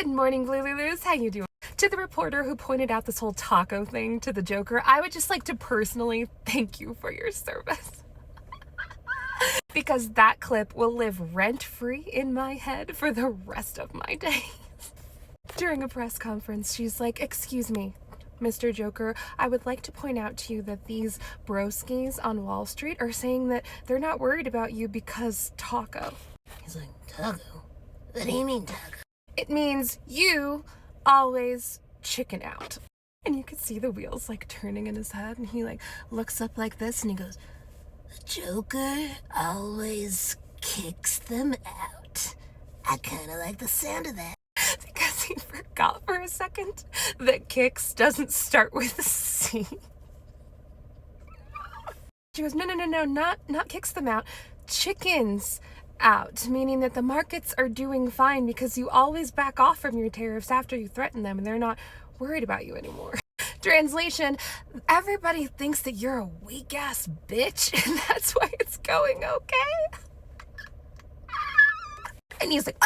Good morning, Blue Lulus. How you doing? To the reporter who pointed out this whole taco thing to the Joker, I would just like to personally thank you for your service. Because that clip will live rent-free in my head for the rest of my days. During a press conference, she's like, "Excuse me, Mr. Joker, I would like to point out to you that these broskies on Wall Street are saying that they're not worried about you because taco." He's like, "Taco? What do you mean, taco?" "It means you always chicken out." And you could see the wheels like turning in his head, and he like looks up like this and he goes, "The Joker always kicks them out. I kind of like the sound of that." Because he forgot for a second that kicks doesn't start with a C. She goes, no, not kicks them out, chickens out, meaning that the markets are doing fine because you always back off from your tariffs after you threaten them and they're not worried about you anymore. Translation, everybody thinks that you're a weak ass bitch and that's why it's going okay. And he's like,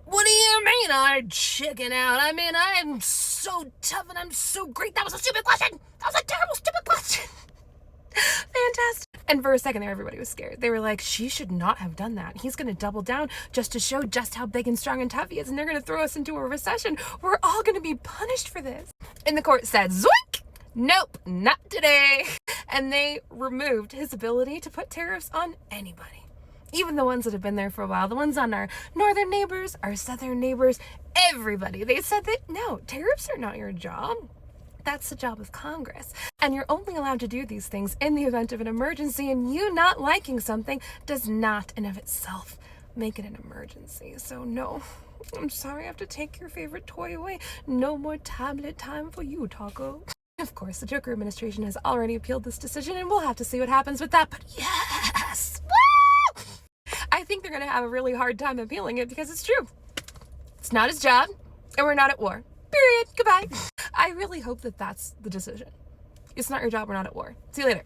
"What do you mean I chicken out? I mean, I'm so tough and I'm so great. That was a stupid question. That was a terrible, stupid question." Fantastic. And for a second there, everybody was scared. They were like, she should not have done that. He's going to double down just to show just how big and strong and tough he is, and they're going to throw us into a recession. We're all going to be punished for this. And the court said, zoink! Nope, not today. And they removed his ability to put tariffs on anybody. Even the ones that have been there for a while, the ones on our northern neighbors, our southern neighbors, everybody. They said that, no, tariffs are not your job. That's the job of Congress. And you're only allowed to do these things in the event of an emergency, and you not liking something does not in of itself make it an emergency. So no, I'm sorry I have to take your favorite toy away. No more tablet time for you, Taco. Of course, the Joker administration has already appealed this decision, and we'll have to see what happens with that, but yes! Woo! I think they're going to have a really hard time appealing it because it's true. It's not his job, and we're not at war. Period. Goodbye. I really hope that that's the decision. It's not your job, we're not at war. See you later.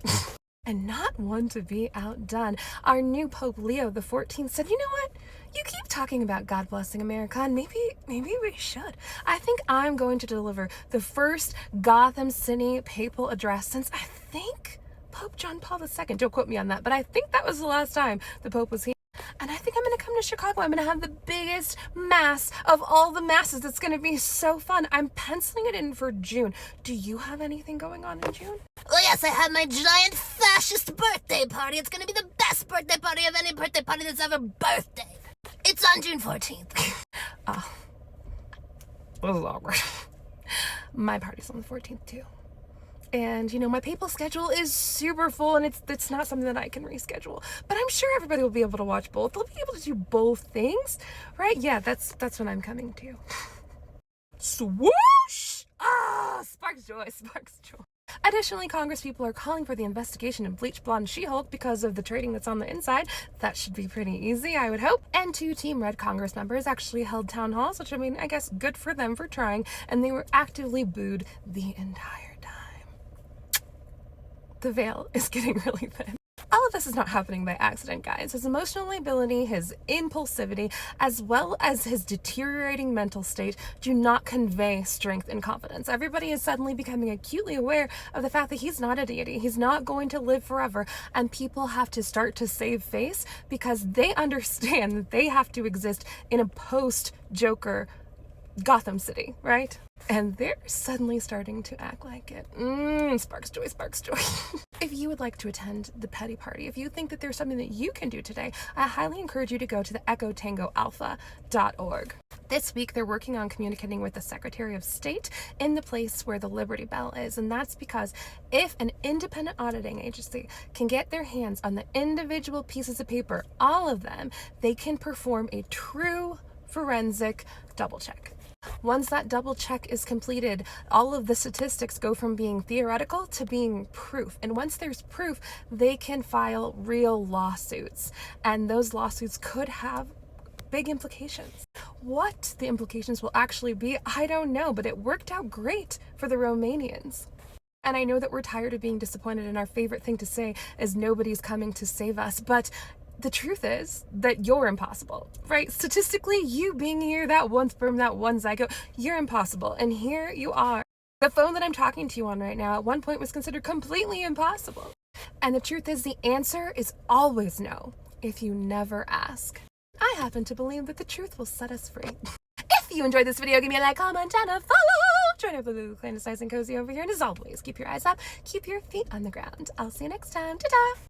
And not one to be outdone, our new Pope Leo XIV said, you know what? You keep talking about God blessing America, and maybe we should. I think I'm going to deliver the first Gotham City papal address since, I think, Pope John Paul II. Don't quote me on that, but I think that was the last time the Pope was here. And I think I'm going to come to Chicago. I'm going to have the biggest mass of all the masses. It's going to be so fun. I'm penciling it in for June. Do you have anything going on in June? "Oh yes, I have my giant fascist birthday party. It's going to be the best birthday party of any birthday party that's ever birthday. It's on June 14th. Oh, this is awkward. My party's on the 14th too. And, you know, my papal schedule is super full, and it's not something that I can reschedule. But I'm sure everybody will be able to watch both. They'll be able to do both things, right? Yeah, that's when I'm coming to. Swoosh! Ah, sparks joy, sparks joy. Additionally, Congress people are calling for the investigation of Bleach Blonde She-Hulk because of the trading that's on the inside. That should be pretty easy, I would hope. And 2 Team Red Congress members actually held town halls, which, I mean, I guess good for them for trying, and they were actively booed the entire time. The veil is getting really thin. All of this is not happening by accident, guys. His emotional lability, his impulsivity, as well as his deteriorating mental state do not convey strength and confidence. Everybody is suddenly becoming acutely aware of the fact that he's not a deity. He's not going to live forever, and people have to start to save face because they understand that they have to exist in a post-Joker Gotham City, right? And they're suddenly starting to act like it. Sparks joy, sparks joy. If you would like to attend the petty party, if you think that there's something that you can do today, I highly encourage you to go to the echotangoalpha.org. This week, they're working on communicating with the Secretary of State in the place where the Liberty Bell is. And that's because if an independent auditing agency can get their hands on the individual pieces of paper, all of them, they can perform a true forensic double check. Once that double check is completed, all of the statistics go from being theoretical to being proof. And once there's proof, they can file real lawsuits. And those lawsuits could have big implications. What the implications will actually be, I don't know, but it worked out great for the Romanians. And I know that we're tired of being disappointed, and our favorite thing to say is nobody's coming to save us, but the truth is that you're impossible, right? Statistically, you being here, that one sperm, that one zygote, you're impossible. And here you are. The phone that I'm talking to you on right now at one point was considered completely impossible. And the truth is, the answer is always no, if you never ask. I happen to believe that the truth will set us free. If you enjoyed this video, give me a like, comment, and a follow. Join up with the clan is nice and cozy over here. And as always, keep your eyes up, keep your feet on the ground. I'll see you next time. Ta-ta!